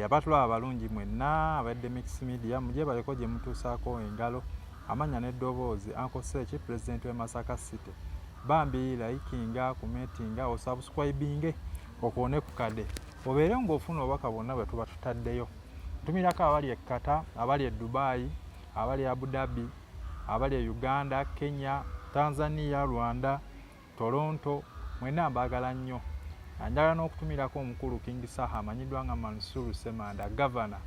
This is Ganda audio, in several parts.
abatulaba abalungi mwenna abadde Mix Media mujje baleko gye mutuusaako engalo amanya n'eddoboozi Uncle Sechi President w'e Masaka City bambi likinga kumetinga osubscribinge okuone ku kade obeere ng'ofuna obubaka bwonna bwe tuba tutaddeyo tumirako abali e Qatar abali e Dubai abali e Abu Dhabi abali e Uganda Kenya Tanzania Rwanda Toronto mwenna mbaagala nnyo njagala n'okutumirako omukulu King Saha amanyiddwa nga Mansuru Semanda Governor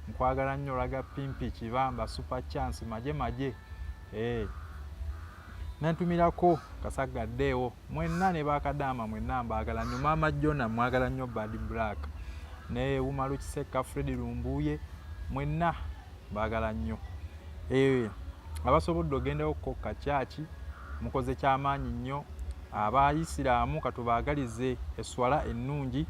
nkwagala nnyo olaga Pimpi Kibamba Super Chance maje nantumirako Kasagaddeewo mwenna ne bakadama mwenna mbaagala nnyo Mama Jona mwagala nnyo Bad Black ne Umaru Kiseka Fred Lumbuye mwenna mbaagala nnyo abasobodde ogendayo ko kachachi mukoze kyamaanyi nnyo abaayisiraamu katubaagalize eswala ennungi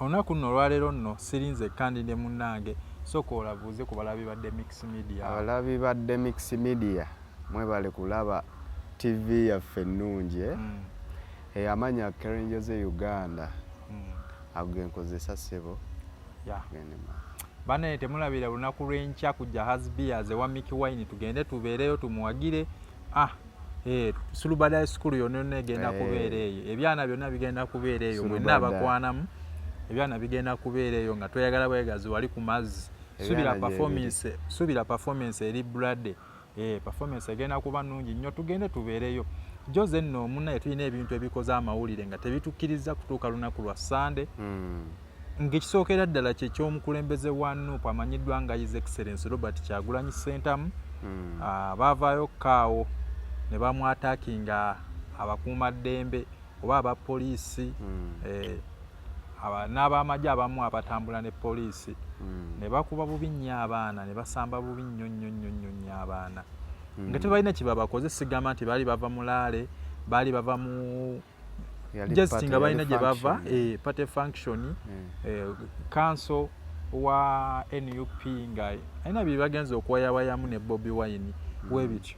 olunaku nno olwaleero nno sirinze kandi ne munnange sooka olabuuze ku balabi badde Mix Media. Abalabi badde Mix Media mwebale kulaba TV yaffe ennungi amanya Karen Jose Uganda agenkozesa ssebo bane temulabira lunaku lw'enkya ku Jahazi Beers ewa Mickey Wine tugende tubeereyo tumuwagire Sulubada School yonna egenda kubeera eyo ebyana byonna bigenda kubeera eyo mwenna abakwanamu ebyana bigenda kubeera eyo nga tweyagala bwegazi wali ku mazzi subira performance eri Brad performance egenda kuba nnungi nnyo tugende tubeereyo Jose nno munnaye tulina ebintu ebikoze amawulire nga tebitukkiriza kutuuka lunaku lwa Sunday ng'ekisookera ddala kye ky'omukulembeze wa Nuupu amanyiddwa nga His Excellency Robert Kyagulanyi Ssentamu baavaayo kaawo ne bamwataakinga abakuumaddembe oba abapoliisi n'abamagye abamu abatambula ne poliisi ne bakuba bubi nnyo abaana ne basamba bubi nnyo abaana nga tebalina kye babakoze sigamba nti baali bava Mulaale baali bava mu just nga balina gye bava party function council wa NUP nga alina bye bagenza okwayawayamu ne Bobi Wine webityo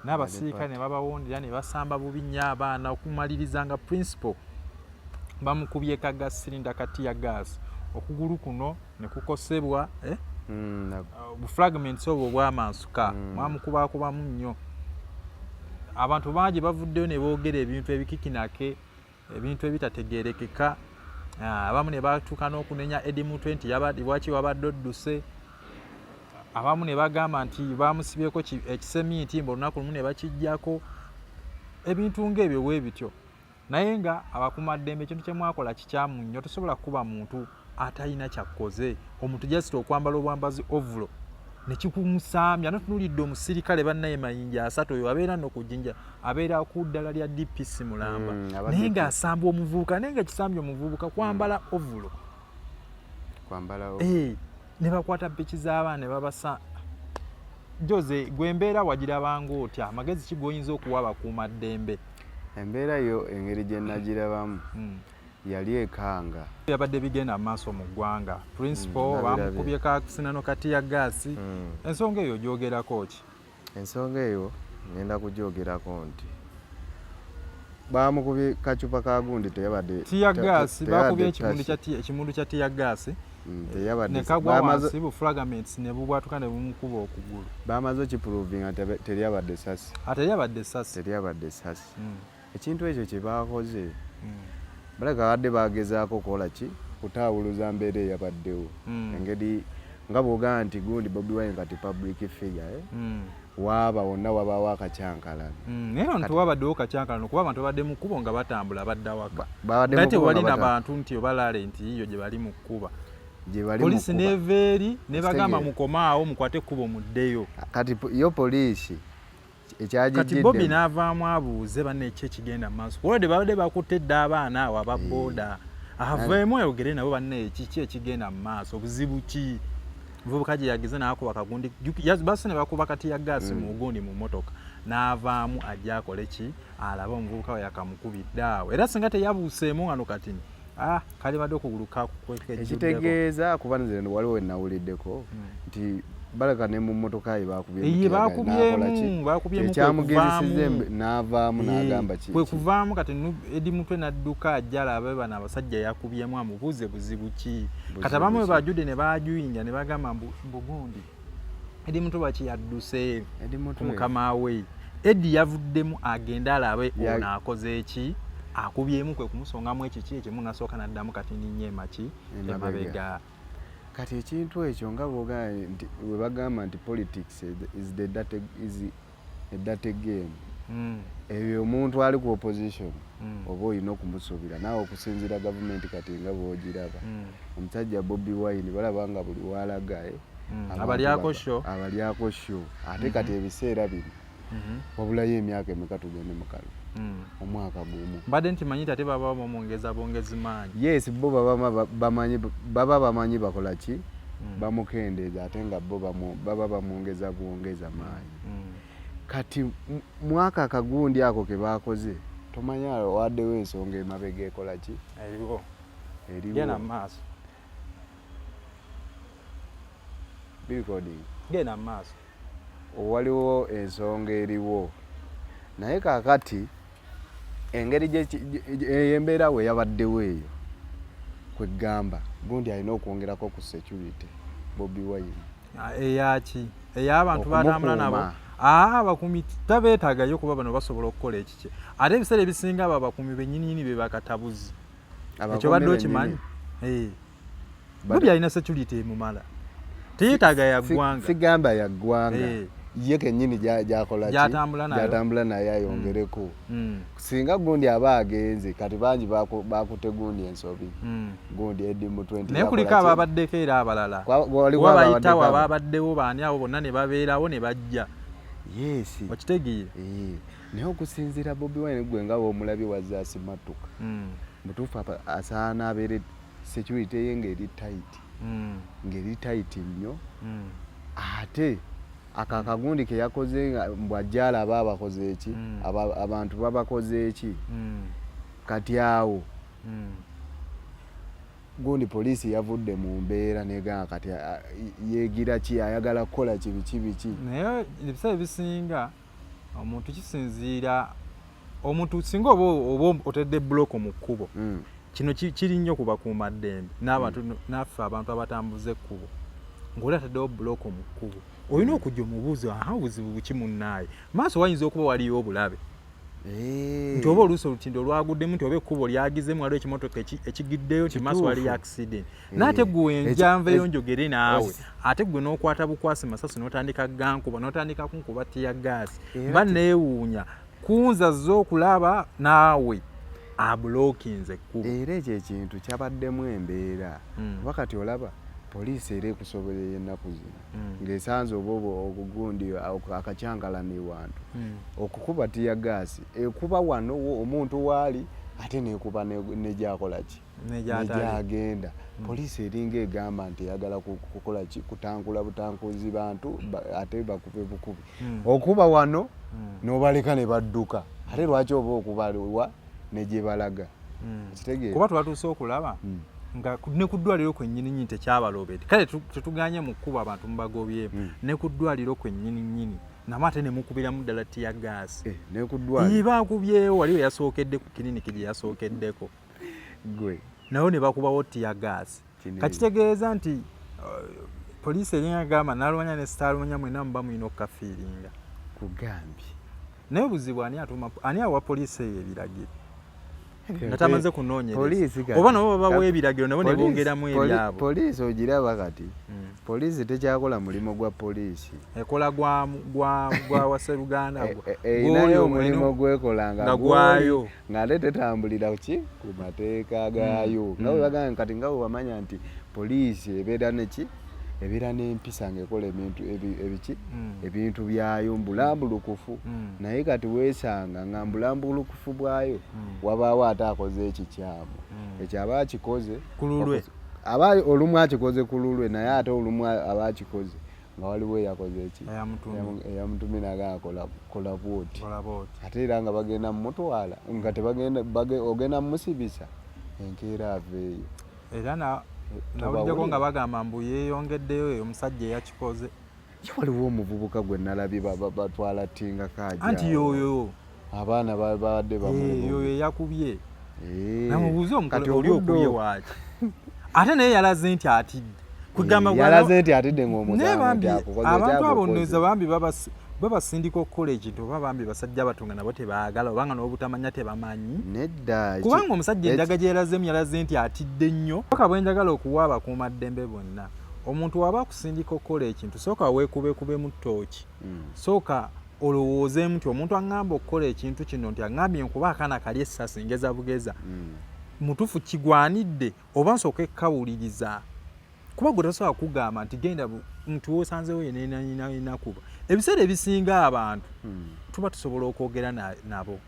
n'abasiika ne babawondera ne basamba bubi nnyo abaana okumaliriza nga principal bamukubye kaga silinda kati ya gas okugulu kuno ne kukosebwa fragments obwo bwamansuka mwamukubakubamu nnyo abantu bangi bavuddeyo ne boogera ebintu ebikikinake ebintu ebitategeerekeka abamu ne batuuka n'okunenya Edimuntu nti lwaki wabadde odduse abamu ne bagamba nti bamusibyeko ekisemiiti mbu olunaku lumu ne bakijjako ebintu ng'ebyo bwe bityo naye nga abakuumaddembe ekintu kye mwakola kikyamu nnyo tosobola kuba muntu atalina kyakkoze omuntu jasita okwambala obwambazi ovulo ne kikumusaambya notunulidde omusirikale bannaye mayinja 3 oyo abeera n'okujinja abeera ku ddala lya DPC Mulamba naye ng'asamba omuvubuka naye nga kisambye omuvubuka kwambala ovulo ne bakwata piki z'abaana ne babasa Jose gwe embeera wagirabanga otya amagezi ki g'oyinza okuwa abakuumaddembe? Embeera yo engeri gye nagirabamu yali ekanga yabadde bigenda maaso mu ggwanga principal bamukubye kasinano kati ya gaasi ensonga eyo gyogerako ki? Ensonga eyo ngenda kugyogerako nti bamukubye kacupa ka gundi teyabadde tiya gaasi bakubye ekimundu kya tiya gaasi ne kagwa wansi bu fragments ne bubwatuka ne bumukuba okugulu bamaze okiproving teriyabadde sasi teriyabadde sasi ekintu ekyo kye bakoze balaga badde bagezaako kola ki kutaawuluza mbeera eyabaddewo engeri nga bw'ogamba nti gundi Bobi Wine kati public figure waaba wonna wabaawo akacyankalano naye ono tewabaddewo kacyankalano kuba abantu babadde mu kkubo nga batambula badda waka naye tewalina bantu nti obalaale nti iyo gye bali mu kkuba poliisi neveeri ne bagamba mukomaawo mukwate ekkubo muddeyo kati yo poliisi kati Bobi n'avaamu abuuze banne ki ekigenda mu maaso olwedde babadde bakutte dda abaana awo ababooda aveemu ayogere nabo banne kiki ekigenda mu maaso buzibu ki muvubuka gye yagize n'akuba kagundi basi ne bakuba kati ya gaasi mu gundi mu motoka n'avaamu ajja akole ki alaba omuvubuka we yakamukubidde awo era singa teyabuuseemu wano kati kali badde okugulu kakwekeddeko ekitegeeza kuba nze waliwo nawuliddeko nti balaka ne mu mmotoka ye bakubye iye bakubyemu ekyamugezesezza n'avaamu n'agamba ki kwe kuvaamu kati Edi Mutwe n'adduka ajjala abe bano abasajja yakubyemu amubuuze buzibu ki kati abamu we bajudde ne bajuyinja ne bagamba mbugundi Edi Mutwe baki yadduse mukama we Edi yavuddemu agenda alabe ono akoze eki akubyemu kwe kumusongamu ekiki ekimu nasooka naddamu kati ninnye maki emabega kati ekintu ekyo nga we bagamba nti politics is a dirty game ebyo omuntu ali ku opposition oba olina okumusuubira naawe okusinziira gavumenti kati nga bw'ogiraba omusajja Bobi Wine balaba nga buli walagaye abalyako sho ate kati ebiseera bino wabulayo emyaka emeka tugende mukalo omwaka gumu mbadde nti manyi ate baba bongezi maanyi yes bo baba bamanyi bakola ki bamukendeeza ate nga bo baba bamwongeza bwongeza maanyi kati mwaka akagundi ako ke bakoze tomanya waddewo ensonga emabega ekola ki eriwo gena maaso gena maaso waliwo ensonga eriwo naye kakati engeri embeera we yabaddewo eyo kwegamba gundi alina okwongerako ku security Bobi Wine eyaki ey'abantu batambula nabo abakumi tabeetaagayo kuba bano basobola okukola ekiki ate ebiseera ebisinga abo abakumi bennyininyini be bakatabuzi ekyo badde okimanyi Bobi alina security emumala teyeetaaga yaggwanga sigamba yaggwanga ye kennyini gyakola gyatambula naye ayongereko singa gundi aba agenze kati bangi bakute gundi ensobi gundi Edi Mutwe naye kuliko ababaddeko era abalala kuba bayitawo ababaddewo baani abo bonna ne babeerawo ne bajja okitegeere naye okusinziira Bobi Wine gwe nga w'omulabye wazze asimattuka mutuufu asaana abeere security ye ng'eri tight nnyo ate akagundi ke yakoze mbwajjala aba abakoze eki abantu babakoze eki kati awo gundi poliisi yavudde mu mbeera negamba kati yeegira ki ayagala kukola biki naye ebiseera ebisinga omuntu kisinziira omuntu singa oba otedde buloko mu kkubo kino kiri nnyo ku bakuumaddembe naffe abantu abatambuza ekkubo ng'oli ataddewo buloko mu kkubo olina okujja omubuuzi buzibu buki munnaaye maaso wayinza okuba waliyo obulabe nti oba oluusi olutindo olwaguddemu nti oba ekkubo lyagizemu waliwo ekimotoka ekigiddeyo nti maaso waliyo accident naate gwe enjanveyo njogere naawe ate gwe n'okwata bukwasi masasi n'otandika gankuba n'otandika kunkuba tiyagaasi mba neewuunya kunzazza okulaba naawe abulookinze ekkubo era ekyo ekintu kyabaddemu embeera kuba kati olaba poliisi era ekusobolera ennaku zino ng'esanze oba ogugundi akacyankalani wantu okukuba tiyagaasi ekuba wano omuntu waali ate nekuba negyakola ki negyagenda poliisi eringa egamba nti eyagala kukola ki kutankula butankuzi bantu ate bakube bukubi okuba wano n'obaleka ne badduka ate lwaki oba okubaliwa negyebalaga kuba twatuuse okulaba nga ne ku ddwaliro kwennyini tekyabalobe kale tetuganye mu kkuba abantu mubagobyemu ne ku ddwaliro kwennyini namwe ate ne mukubiramu ddala tiyagaasi bakubyewo waliwo yasookedde ku kiriniki gye yasookeddeko nayo ne bakubawo tiyagaasi kakitegeeza nti poliisi eringa agamba nalwanya ne sitaalwanya mwena muba mulina okukafiiringa kugambye naye obuzibu ani awa poliisi eyo ebiragiro nga tamaze kunoonyereza oba nabo babawa ebiragiro nabo ne bongeramu ebyabo poliisi ogiraba kati poliisi tekyakola mulimu gwa poliisi ekola gwa wasseruganda erinayo omulimu gwekola nga gwayo ng'ate tetambulira ki ku mateeka gaayo nga bwe bagamba kati nga bwe bamanya nti poliisi ebeera neki ebeera n'empisa ng'ekola ebintu byayo mbulambulukufu naye kati weesanga nga mbulambulukufu bwayo wabaawo ate akoze ekikyamu ekyo aba akikoze ku lulwe aba olumu akikoze ku lulwe naye ate olumu aba akikoze nga waliwo eyakoze eki eyamutumi naga kola bwoti ate era nga bagenda mumutwala nga ogenda mumusibisa enkeera aveeyo era nawuliddeko nga bagamba mbu yeeyongeddeyo omusajja eyakikoze waliwo omuvubuka gwe nalabye batwala tinga kaja anti yoyo abaana babadde yoyo yakubye namubuuza omukole oli okubye waaki ate naye yalaze nti atidde kugamba yalaze nti atidde ng'omusango abantu aboneza bambi babasindika okukola ekintu oba bambi basajja abatunga nabo tebaagala obanga n'obutamanya tebamanyi nedda kubanga omusajja endaga gye yalazeemu yalaze nti atidde nnyo paka bwe njagala okuwa abakuumaddembe bonna omuntu waba akusindika okukola ekintu sooka weekubekube mu ttooki sooka olowoozeemu nti omuntu aŋŋamba okukola ekintu kino nti aŋŋambye nkuba akaana kali essasi ngeza bugeza mutuufu kigwanidde oba nsooka ekkawuliriza kuba gwe tasobola kugamba nti genda nti wosanzewo yenakuba ebiseera ebisinga abantu tuba tusobola okwogera nabo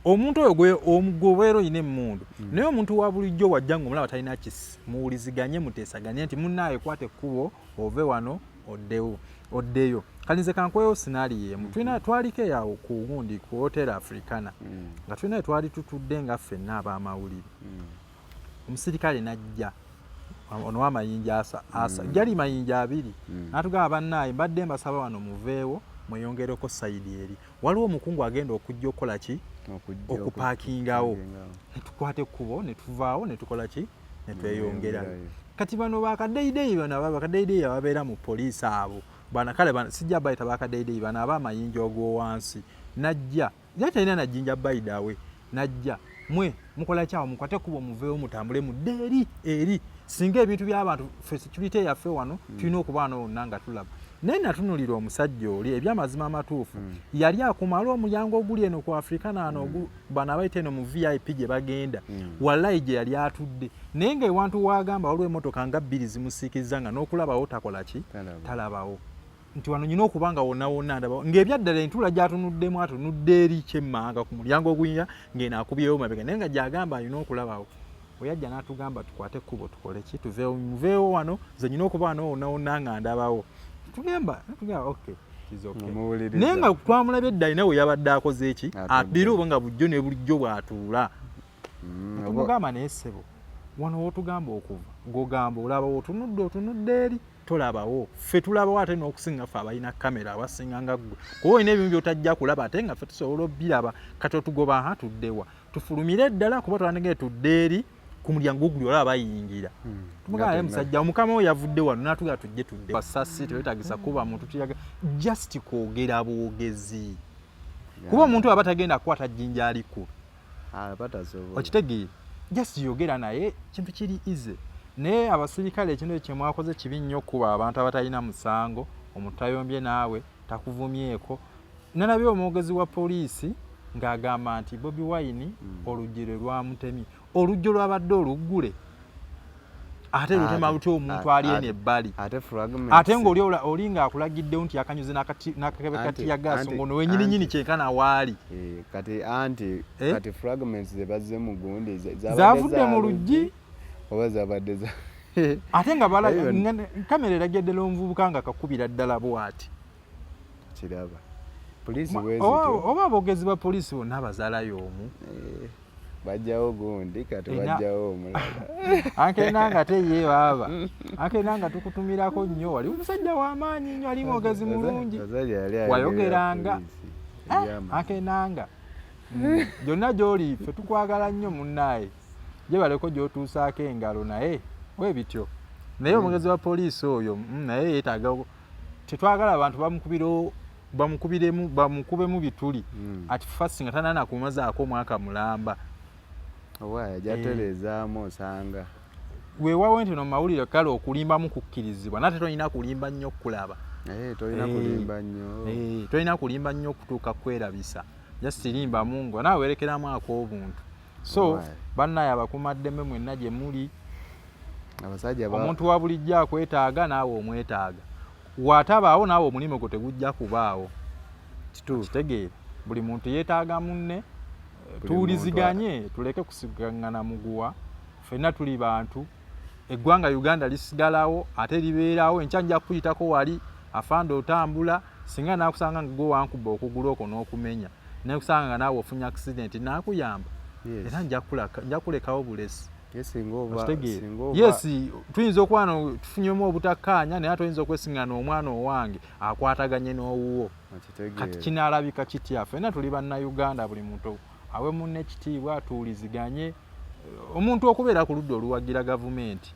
omuntu oyo omugobeero yina emmundu naye omuntu wa bulijjo wajja ng'omulaba talina kisi muwuliziganye muteesaganye nti munnaawe kwata ekkubo ove wano oddeyo kalinze kankweyo sinaali yemu twaliko eyawo ku gundi ku hotel africana nga tulina twali tutudde nga ffenna ab'amawulire omusirikale najja ono w'amayinja asa jali mayinja abiri natugamba bannaaye mbadde mbasaba wano muveewo mweyongereko sayidi eri waliwo omukungu agenda okujja okukola ki okupaakingawo netukwata ekkubo netuvaawo netukola ki netweyongerayo kati bano bakadeideyi bano bakadeideyi ababeera mu poliisi abo bana kale sijja bayita bakadeideyi bano ab'amayinja ogw'owansi najja naye talina najjinja bayidawe najja mwe mukola kyawo mukwate ekkubo muveewo mutambule mudde eri singa ebintu by'abantu security yaffe wano tulina okuba nonna nga tulaba naye natunulira omusajja oli ebyamazima amatuufu yali akumala omulyango oguli eno ku africana ano bano abayita eno mu vip gye bagenda wallayi gye yali atudde naye ng'ewantu wagamba waliwo emmotoka nga bbiri zimusiikiriza nga n'okulabawo takola ki talabawo nti wano nyina okuba nga wonna wonna ndabawo ng'ebyaddala entula gy'atunuddemu atunudde eri kyemmanga ku mulyango oguyinja ng'eno akubyewo mabega naye nga gy'agamba alina okulabawo oyajja n'atugamba tukwate ekkubo tukole ki muveewo wano ze nyina okuba wano wonna wonna nga ndabawo tugamba okay naye nga twamulabye edda alina we yabadde akoze eki addira oba nga bujjo ne bulijjo bw'atuula tumugamba naye ssebo wano wootugamba okuva ng'ogamba olabawo otunudde eri tolabawo ffe tulabawo ate n'okusinga ffe abalina kamera abasinga nga ggwe kuba olina ebimu by'otajja kulaba ate nga ffe tusobola obbiraba kati otugoba tuddewa tufulumire ddala kuba twandege tudde eri ku mulyango guli olaba bayingira tumugamba musajja omukama oyo yavudde wano n'atugaa tujje tudde basasi twetagisa kuba muntu tuyaga just kwogera bwogezi kuba omuntu aba tagenda kukwata jjinja aliko okitegeere just yogera naye kintu kiri ize naye abasirikale ekintu ekyo mwakoze kibi nnyo kuba abantu abatalina musango omuntu tayombye naawe takuvumyeko nalabye omwogezi wa poliisi ng'agamba nti Bobi Wine olugero lwamutemye olugero lwabadde oluggule ate lutema lutya omuntu ali eno ebbali ate ng'oli ng'akulagiddewo nti yakanyuze n'akakebe katiya gaasi ngono wenyininyini kyenkana waali kati fragments ze bazze mu gundi zavudde mu luggi oba zabadde ate nga kamera erageddera omuvubuka nga kakubira ddala bw'ati kiraba oba abogezi ba poliisi bonna abazaalayo omu bajjawo gundi kati bajjawo omulala ankenanga teye baba ankenanga tukutumirako nnyo wali omusajja w'amaanyi nnyo ali mwogezi mulungi wayogeranga ankenanga gyonna gy'oli ffe tukwagala nnyo munnaaye gye baleko gy'otuusaako engalo naye bwe bityo naye omwogezi wa poliisi oyo naye yeetaaga tetwagala abantu bamukubemu bituli ati fasi nga tanana kumazaako omwaka mulamba oba yajatelezaamu osanga weewawo nti no mawulire kale okulimbamu kukkirizibwa nate tolina kulimba nnyo kulaba tolina kulimba nnyo okutuuka kwerabisa just limbamu ngo naawe werekeramu ak'obuntu so bannaye abakuumaddembe mwenna gye muli omuntu wa bulijjo akwetaaga naawe omwetaaga waatabaawo naawe omulimu gwo tegujja kubaawo kitegeere buli muntu yeetaaga munne tuwuliziganye tuleke kusigaŋŋana muguwa ffenna tuli bantu eggwanga Uganda lisigalawo ate libeerawo enkya nja kuyitako wali afanda otambula singa naakusanga nga gwe wankuba okugulu okwo n'okumenya naye kusanga nga naawe ofunye accident naakuyamba era nja kulekawo bulesi yes tuyinza okuba no tufunyemu obutakkaanya naye tuyinza okwesiŋŋana omwana owange akwataganye n'owuwo kati kinaalabika kitya ffenna tuli bannayuganda buli muntu awe munne ekitiibwa atuwuliziganye omuntu okubeera ku ludda oluwagira gavumenti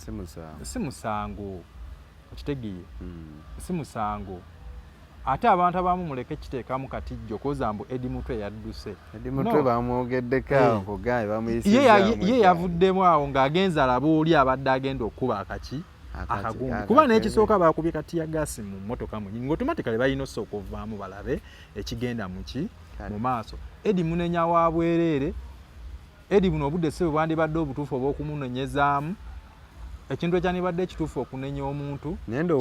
si musango okitegeeye si musango ate abantu abamu muleke kiteekamu katijjo koza mbu Eddie Mutwe yadduse ye yavuddemu awo ng'agenza alaba oli abadde agenda okuba akagungu kuba n'ekisooka baakubye katiyagasi mu mmotoka munyingi ng'automatically balina osooka ovaamu balabe ekigenda mu maaso. Eddie munenya wa bwereere Eddie buno obudde si bwe bwandibadde obutuufu obw'okumunenyezaamu ekintu ekyandibadde ekituufu okunenya omuntu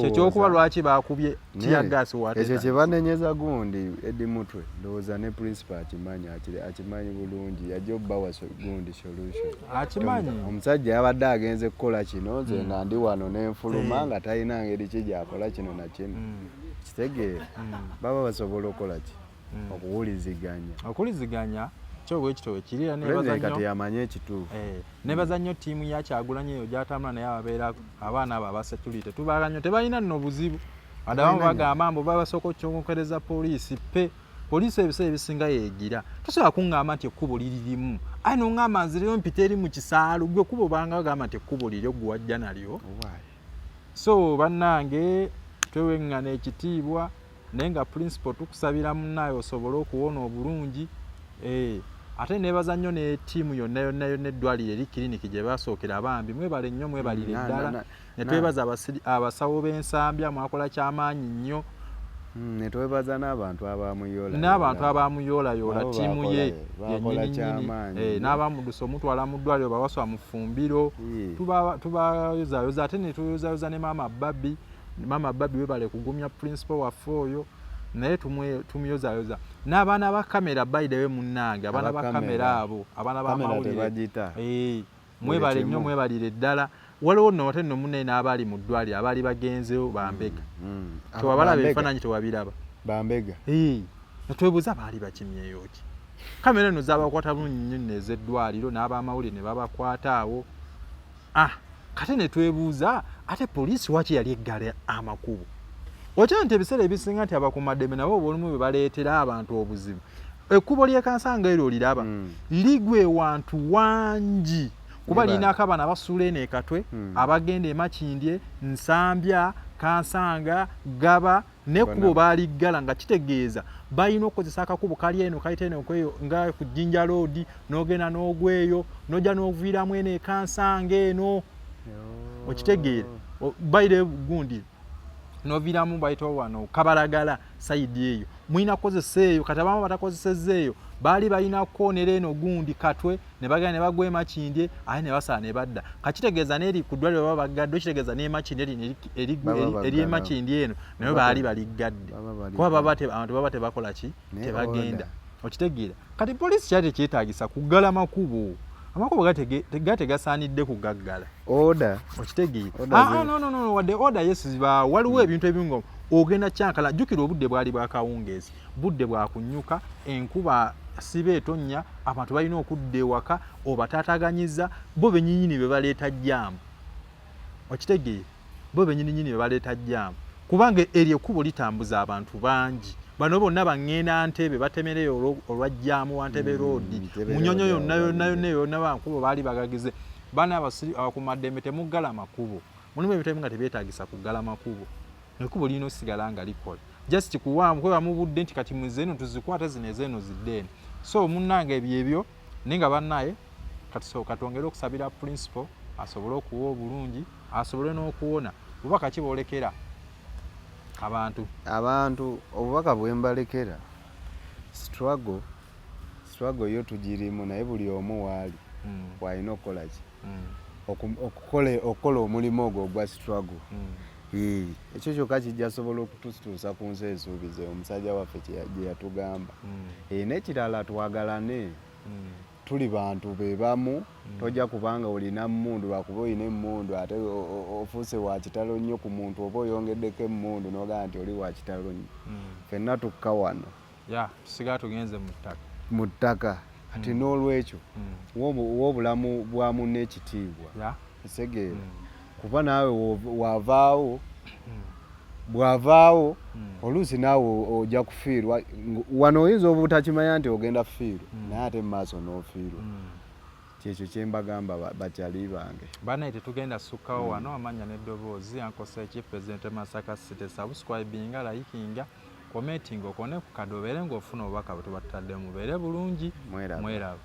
kyekyokuba lwaki baakubye tiyagasi ekyo kye banenyeza gundi Eddie Mutwe ndowooza ne principal akimanyi bulungi yajja obbawa gundi solution akimanyi omusajja yabadde agenze kukola kino nze nga ndi wano n'enfuluma nga talina ngeri ki gyakola kino na kino kitegeera baba basobola okukola ki okuwuliziganya kyobwekito wekirira nebaza nnyo ttiimu ya Kyagulanyi eyo gyatambula naye ababeera abaana abo abasecurity tubaala nnyo tebalina nno buzibu wadde abamu bagamba mbu babasooka okukyongereza poliisi poliisi ebiseera ebisinga yeegira tosobola kuŋŋamba nti ekkubo liririmu aye noŋŋamba nziriro mpita eri mu kisaalu gwe ekkubo banga bagamba nti ekkubo liryo gwe wajja nalyo so bannange tweweŋŋana ekitiibwa naye nga principal tukusabira munnaayo osobole okuwona obulungi ate nebaza nnyo ne ttiimu yonna eddwaliro eri kiriniki gye basookera abambi mwebale nnyo mwebalire ddala ne twebaza abasawo b'ensambya mwakola kyamaanyi nnyo ne twebaza n'abantu abamuyoolayoola ttiimu ye yennyini n'abamudusa omutwala mu ddwaliro bawaswa mu ffumbiro tubayozaayoza ate ne tuyozaayoza ne maama Babbi webale kugumya principal waffe oyo naye tumuyozaayoza n'abaana ba kamera bayidewe munnange abaana ba kamera abo abaana bamawulire mwebale nnyo mwebalire ddala waliwo nno ate nno munnaye n'abaali mu ddwaliro abaali bagenzeyo Bambega tewabalaba ebifaananyi tewabiraba Bambega netwebuuza baali bakimyeyo ki kamera eno zaabakwata bulungi nnyo nno ez'eddwaliro n'abamawulire ne babakwata awo kate ne twebuuza ate poliisi waki yali eggala amakubo okya nti ebiseera ebisinga nti abakuumaddembe nabo olumu bwe baleetera abantu obuzibu ekkubo ly'ekansanga ero oliraba ligwa ewantu wangi kuba lirinako abaana abasuula eno ekatwe abagenda e Makindye Nsambya Kansanga Gaba n'ekkubo baaliggala nga kitegeeza balina okukozesa akakubo kali eno kayita eno nga ku Jinja Road n'ogenda n'ogweyo n'ojja n'oviiramu eno ekansanga eno okitegeera bayire gundi noviramu bayito wano Kabalagala sayidi eyo mwina kozesa eyo kati abamu batakozesezza eyo baali balina kukoonera eno gundi Katwe ne bagenda ne bagwa e Makindye aye ne basala ne badda kakitegeeza n'eri ku ddwaliro baba bagadde okitegeeza n'e Makindye eri e Makindye eno naye baali baliggadde kuba abantu baba tebakola ki tebagenda okitegeera kati poliisi kyali tekyetaagisa kuggala makubo amakubo gategasaanidde kugaggala okitegeera no wadde order yesiba waliwo ebintu ebingo ogenda kyankala jjukira obudde bwali bwa kawungeezi budde bwa kunyuka enkuba siba etonnya abantu balina okudda ewaka obataataganyiza bo bennyini be baleeta jjaamu okitegeera bo bennyini be baleeta jjaamu kubanga eryo ekkubo litambuza abantu bangi bano bonna baŋŋenda Ntebe batemereyo olwajjaamu wa Ntebe Road Munyonyo yonna bankubo baali bagagize baana abakuumaddembe temuggala makubo mulimu ebintu ebimu nga tebyetaagisa kuggala makubo ekkubo lirina osigala nga likola just kuwaamu kwe bamubudde nti kati muzeeno tuzikwate zino ezeeno zidde eno so munnange ebyo naye nga bannaye katwongere okusabira principal asobole okuwa obulungi asobole n'okuwona bubaka ki boolekera abantu obubaka bwe mbalekera struggle yo tugirimu naye buli omu waali bw'alina okukola ki okukola omulimu ogwo ogwa struggle ekyo kyokka kijja sobola okutusituusa ku nsi esuubize omusajja waffe gye yatugamba n'ekirala twagalane tuli bantu be bamu tojja kubanga olina mmundu lwakuba olina emmundu ate ofuuse wa kitalo nnyo ku muntu oba oyongeddeko emmundu n'ogamba nti oli wa kitalo nnyo ffenna tukka wano tusigala tugenze mu ttaka kati n'olwekyo w'obulamu bwa munne ekitiibwa esegeera kuba naawe wavaawo bw'avaawo oluusi naawe ojja kufiirwa wano oyinza obutakimanya nti ogenda kufiirwa naye ate mu maaso n'ofiirwa kyekyo kye mbagamba bakyali bange banaye tetugenda sukkawo wano amanya n'eddoboozi ankose ki pulezidenti e Masaka City subscribinga likinga commenting okone ku kado obeere ng'ofuna obubaka bwe tuba tutadde mubeere bulungi mweraba